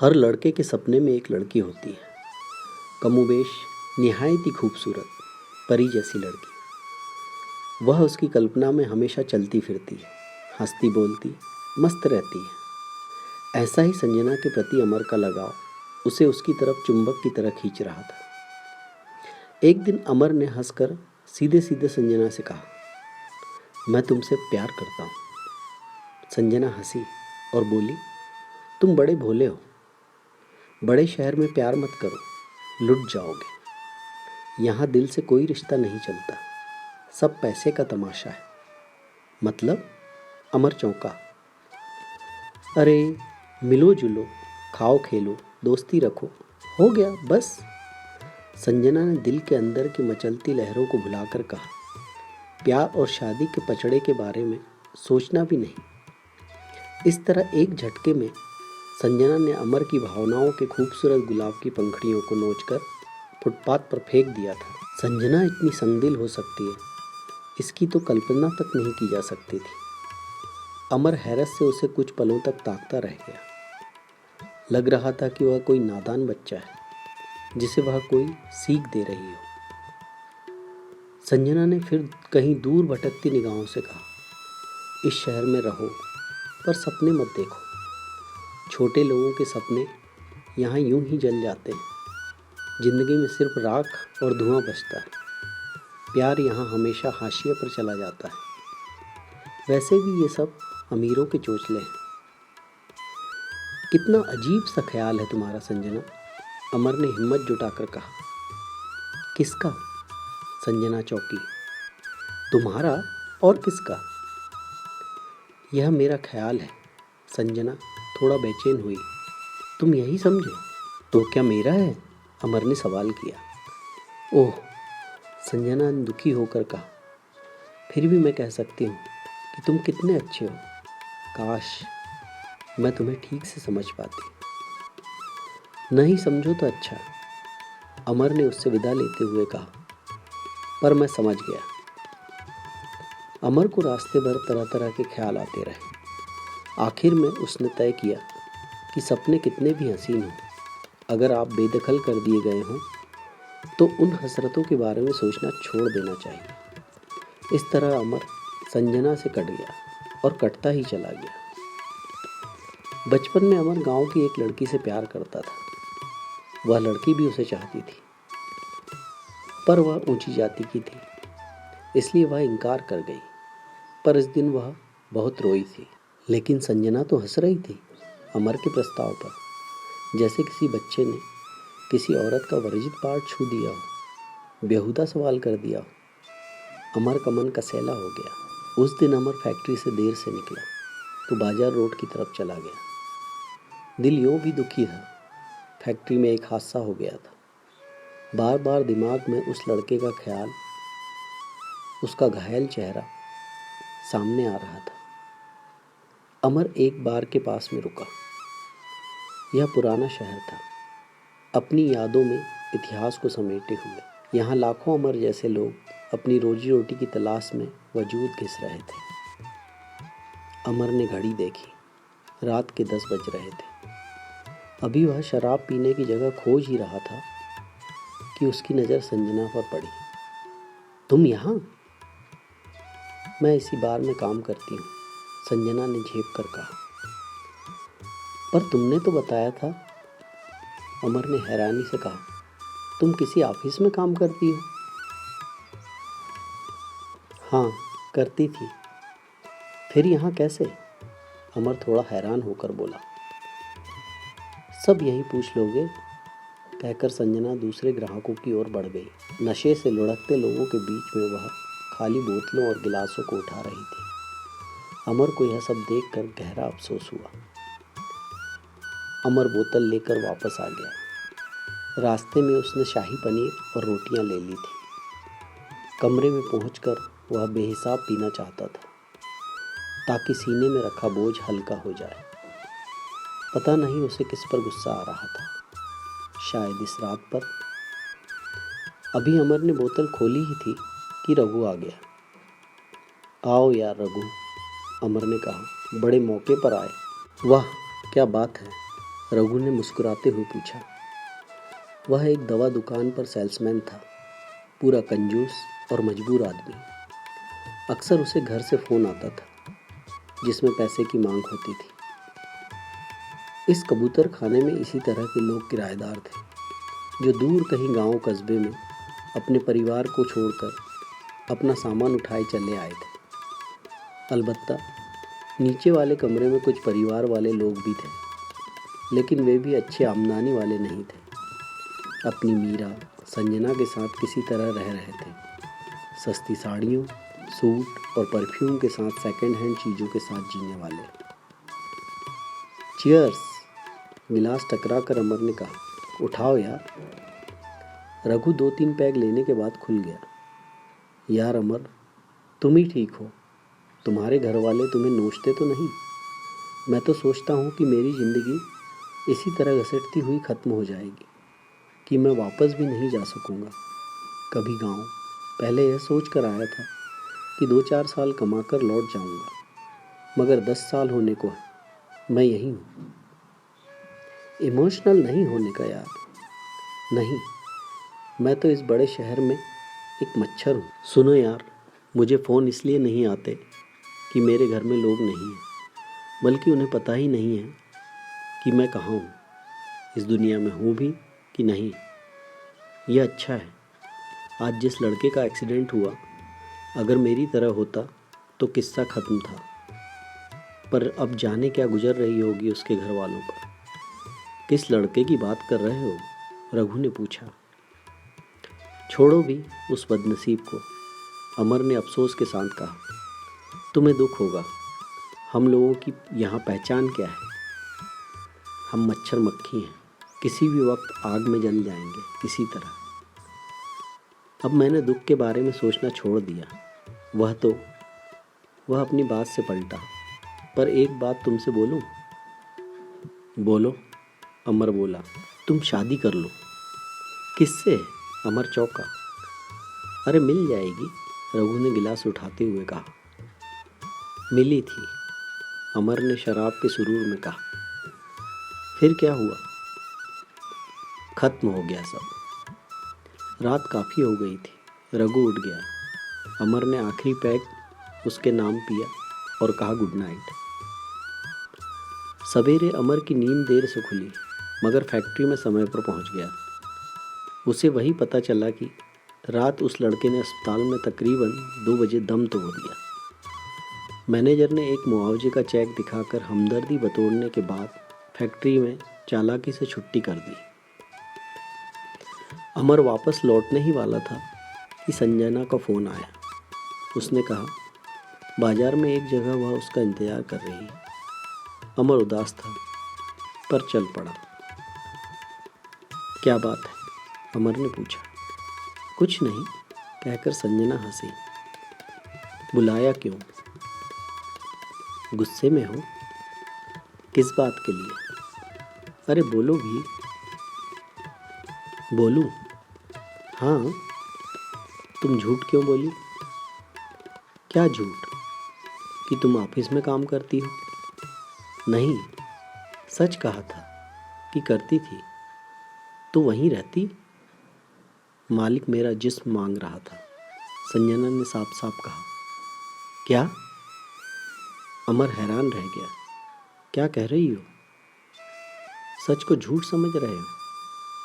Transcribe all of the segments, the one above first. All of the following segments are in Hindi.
हर लड़के के सपने में एक लड़की होती है, कमोबेश निहायत ही खूबसूरत परी जैसी लड़की। वह उसकी कल्पना में हमेशा चलती फिरती है, हंसती बोलती, मस्त रहती है। ऐसा ही संजना के प्रति अमर का लगाव उसे उसकी तरफ चुंबक की तरह खींच रहा था। एक दिन अमर ने हंसकर सीधे सीधे संजना से कहा, मैं तुमसे प्यार करता हूँ। संजना हंसी और बोली, तुम बड़े भोले हो। बड़े शहर में प्यार मत करो, लुट जाओगे। यहाँ दिल से कोई रिश्ता नहीं चलता, सब पैसे का तमाशा है। मतलब? अमर चौंका। अरे मिलो जुलो, खाओ खेलो, दोस्ती रखो, हो गया बस। संजना ने दिल के अंदर की मचलती लहरों को भुलाकर कहा, प्यार और शादी के पचड़े के बारे में सोचना भी नहीं। इस तरह एक झटके में संजना ने अमर की भावनाओं के खूबसूरत गुलाब की पंखुड़ियों को नोचकर फुटपाथ पर फेंक दिया था। संजना इतनी संगदिल हो सकती है, इसकी तो कल्पना तक नहीं की जा सकती थी। अमर हैरत से उसे कुछ पलों तक ताकता रह गया। लग रहा था कि वह कोई नादान बच्चा है जिसे वह कोई सीख दे रही हो। संजना ने फिर कहीं दूर भटकती निगाहों से कहा, इस शहर में रहो पर सपने मत देखो। छोटे लोगों के सपने यहाँ यूं ही जल जाते हैं। जिंदगी में सिर्फ राख और धुआं बचता है। प्यार यहाँ हमेशा हाशिए पर चला जाता है। वैसे भी ये सब अमीरों के चोचले हैं। कितना अजीब सा ख्याल है तुम्हारा संजना, अमर ने हिम्मत जुटाकर कहा। किसका? संजना चौंकी। तुम्हारा और किसका? यह मेरा ख्याल है। संजना थोड़ा बेचैन हुई। तुम यही समझे? तो क्या मेरा है? अमर ने सवाल किया। ओह, संजना ने दुखी होकर कहा, फिर भी मैं कह सकती हूँ कि तुम कितने अच्छे हो। काश मैं तुम्हें ठीक से समझ पाती। नहीं समझो तो अच्छा, अमर ने उससे विदा लेते हुए कहा, पर मैं समझ गया। अमर को रास्ते भर तरह तरह के ख्याल आते रहे। आखिर में उसने तय किया कि सपने कितने भी हसीन हों, अगर आप बेदखल कर दिए गए हों तो उन हसरतों के बारे में सोचना छोड़ देना चाहिए। इस तरह अमर संजना से कट गया और कटता ही चला गया। बचपन में अमर गांव की एक लड़की से प्यार करता था। वह लड़की भी उसे चाहती थी, पर वह ऊंची जाति की थी, इसलिए वह इनकार कर गई। पर इस दिन वह बहुत रोई थी। लेकिन संजना तो हंस रही थी अमर के प्रस्ताव पर, जैसे किसी बच्चे ने किसी औरत का वर्जित पार्ट छू दिया हो, बेहुदा सवाल कर दिया हो। अमर का मन कसैला हो गया। उस दिन अमर फैक्ट्री से देर से निकला तो बाजार रोड की तरफ चला गया। दिल यूं भी दुखी था। फैक्ट्री में एक हादसा हो गया था। बार बार दिमाग में उस लड़के का ख्याल, उसका घायल चेहरा सामने आ रहा था। अमर एक बार के पास में रुका। यह पुराना शहर था, अपनी यादों में इतिहास को समेटे हुए। यहाँ लाखों अमर जैसे लोग अपनी रोजी रोटी की तलाश में वजूद घिस रहे थे। अमर ने घड़ी देखी, रात के 10 बज रहे थे। अभी वह शराब पीने की जगह खोज ही रहा था कि उसकी नज़र संजना पर पड़ी। तुम यहाँ? मैं इसी बार में काम करती हूँ, संजना ने झेप कर कहा। पर तुमने तो बताया था, अमर ने हैरानी से कहा, तुम किसी ऑफिस में काम करती हो? हाँ, करती थी। फिर यहाँ कैसे? अमर थोड़ा हैरान होकर बोला। सब यही पूछ लोगे, कहकर संजना दूसरे ग्राहकों की ओर बढ़ गई। नशे से लुढ़कते लोगों के बीच में वह खाली बोतलों और गिलासों को उठा रही थी। अमर को यह सब देखकर गहरा अफसोस हुआ। अमर बोतल लेकर वापस आ गया। रास्ते में उसने शाही पनीर और रोटियां ले ली थी। कमरे में पहुंचकर वह बेहिसाब पीना चाहता था ताकि सीने में रखा बोझ हल्का हो जाए। पता नहीं उसे किस पर गुस्सा आ रहा था, शायद इस रात पर। अभी अमर ने बोतल खोली ही थी कि रघु आ गया। आओ यार रघु, अमर ने कहा, बड़े मौके पर आए। वाह क्या बात है, रघु ने मुस्कुराते हुए पूछा। वह एक दवा दुकान पर सेल्समैन था, पूरा कंजूस और मजबूर आदमी। अक्सर उसे घर से फ़ोन आता था जिसमें पैसे की मांग होती थी। इस कबूतर खाने में इसी तरह के लोग किराएदार थे, जो दूर कहीं गांव कस्बे में अपने परिवार को छोड़कर अपना सामान उठाए चले आए थे। अलबत्ता नीचे वाले कमरे में कुछ परिवार वाले लोग भी थे, लेकिन वे भी अच्छे आमदनी वाले नहीं थे। अपनी मीरा संजना के साथ किसी तरह रह रहे थे, सस्ती साड़ियों, सूट और परफ्यूम के साथ सेकंड हैंड चीज़ों के साथ जीने वाले। चियर्स! गिलास टकरा कर अमर ने कहा। उठाओ यार। रघु 2-3 पैग लेने के बाद खुल गया। यार अमर, तुम ही ठीक हो। तुम्हारे घर वाले तुम्हें नोचते तो नहीं? मैं तो सोचता हूँ कि मेरी ज़िंदगी इसी तरह घसीटती हुई ख़त्म हो जाएगी कि मैं वापस भी नहीं जा सकूँगा कभी गांव। पहले यह सोच कर आया था कि 2-4 साल कमा कर लौट जाऊँगा, मगर 10 साल होने को है, मैं यहीं हूँ। इमोशनल नहीं होने का यार। नहीं, मैं तो इस बड़े शहर में एक मच्छर हूँ। सुनो यार, मुझे फ़ोन इसलिए नहीं आते कि मेरे घर में लोग नहीं हैं, बल्कि उन्हें पता ही नहीं है कि मैं कहाँ हूँ, इस दुनिया में हूँ भी कि नहीं। यह अच्छा है। आज जिस लड़के का एक्सीडेंट हुआ, अगर मेरी तरह होता तो किस्सा ख़त्म था, पर अब जाने क्या गुजर रही होगी उसके घर वालों पर। किस लड़के की बात कर रहे हो? रघु ने पूछा। छोड़ो भी उस बदनसीब को, अमर ने अफसोस के साथ कहा। तुम्हें दुख होगा। हम लोगों की यहाँ पहचान क्या है? हम मच्छर मक्खी हैं, किसी भी वक्त आग में जल जाएंगे किसी तरह। अब मैंने दुख के बारे में सोचना छोड़ दिया। वह अपनी बात से पलटा। पर एक बात तुमसे बोलूं? बोलो, अमर बोला। तुम शादी कर लो। किससे? अमर चौंका। अरे मिल जाएगी, रघु ने गिलास उठाते हुए कहा। मिली थी, अमर ने शराब के सुरूर में कहा। फिर क्या हुआ? खत्म हो गया सब। रात काफ़ी हो गई थी। रघु उठ गया। अमर ने आखिरी पैग उसके नाम पिया और कहा गुड नाइट। सवेरे अमर की नींद देर से खुली, मगर फैक्ट्री में समय पर पहुंच गया। उसे वही पता चला कि रात उस लड़के ने अस्पताल में तकरीबन 2 बजे दम तोड़ दिया। मैनेजर ने एक मुआवजे का चेक दिखाकर हमदर्दी बतौरने के बाद फैक्ट्री में चालाकी से छुट्टी कर दी। अमर वापस लौटने ही वाला था कि संजना का फ़ोन आया। उसने कहा बाजार में एक जगह वह उसका इंतज़ार कर रही है। अमर उदास था, पर चल पड़ा। क्या बात है? अमर ने पूछा। कुछ नहीं, कहकर संजना हंसी। बुलाया क्यों? गुस्से में हो? किस बात के लिए? अरे बोलो भी। बोलूं? हाँ। तुम झूठ क्यों बोली? क्या झूठ? कि तुम ऑफिस में काम करती हो? नहीं, सच कहा था कि करती थी। तो वहीं रहती? मालिक मेरा जिस्म मांग रहा था, संजना ने साफ साफ कहा। क्या? अमर हैरान रह गया। क्या कह रही हो? सच को झूठ समझ रहे हो?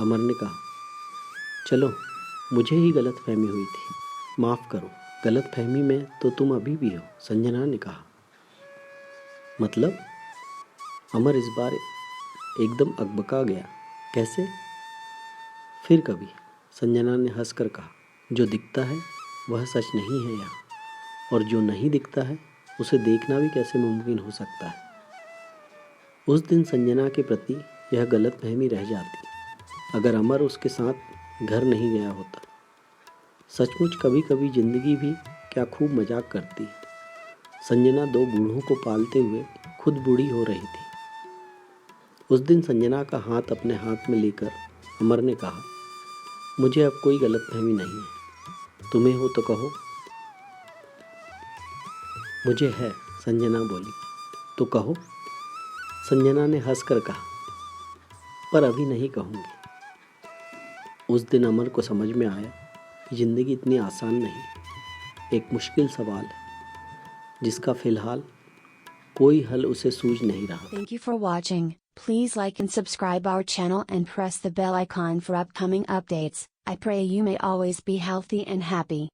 अमर ने कहा। चलो, मुझे ही गलतफहमी हुई थी, माफ़ करो। गलतफहमी में तो तुम अभी भी हो, संजना ने कहा। मतलब? अमर इस बार एकदम अकबका गया। कैसे? फिर कभी, संजना ने हंसकर कहा। जो दिखता है वह सच नहीं है यहाँ, और जो नहीं दिखता है उसे देखना भी कैसे मुमकिन हो सकता है। उस दिन संजना के प्रति यह गलतफहमी रह जाती अगर अमर उसके साथ घर नहीं गया होता। सचमुच कभी कभी ज़िंदगी भी क्या खूब मजाक करती है। संजना 2 बूढ़ों को पालते हुए खुद बूढ़ी हो रही थी। उस दिन संजना का हाथ अपने हाथ में लेकर अमर ने कहा, मुझे अब कोई गलतफहमी नहीं है, तुम्हें हो तो कहो। मुझे है, संजना बोली। तो कहो, संजना ने हंसकर कहा। पर अभी नहीं कहूँगी। उस दिन अमर को समझ में आया कि जिंदगी इतनी आसान नहीं, एक मुश्किल सवाल है जिसका फिलहाल कोई हल उसे सूझ नहीं रहा। Thank you for watching. Please like and subscribe our channel and press the bell icon for upcoming updates. I pray you may always be healthy and happy.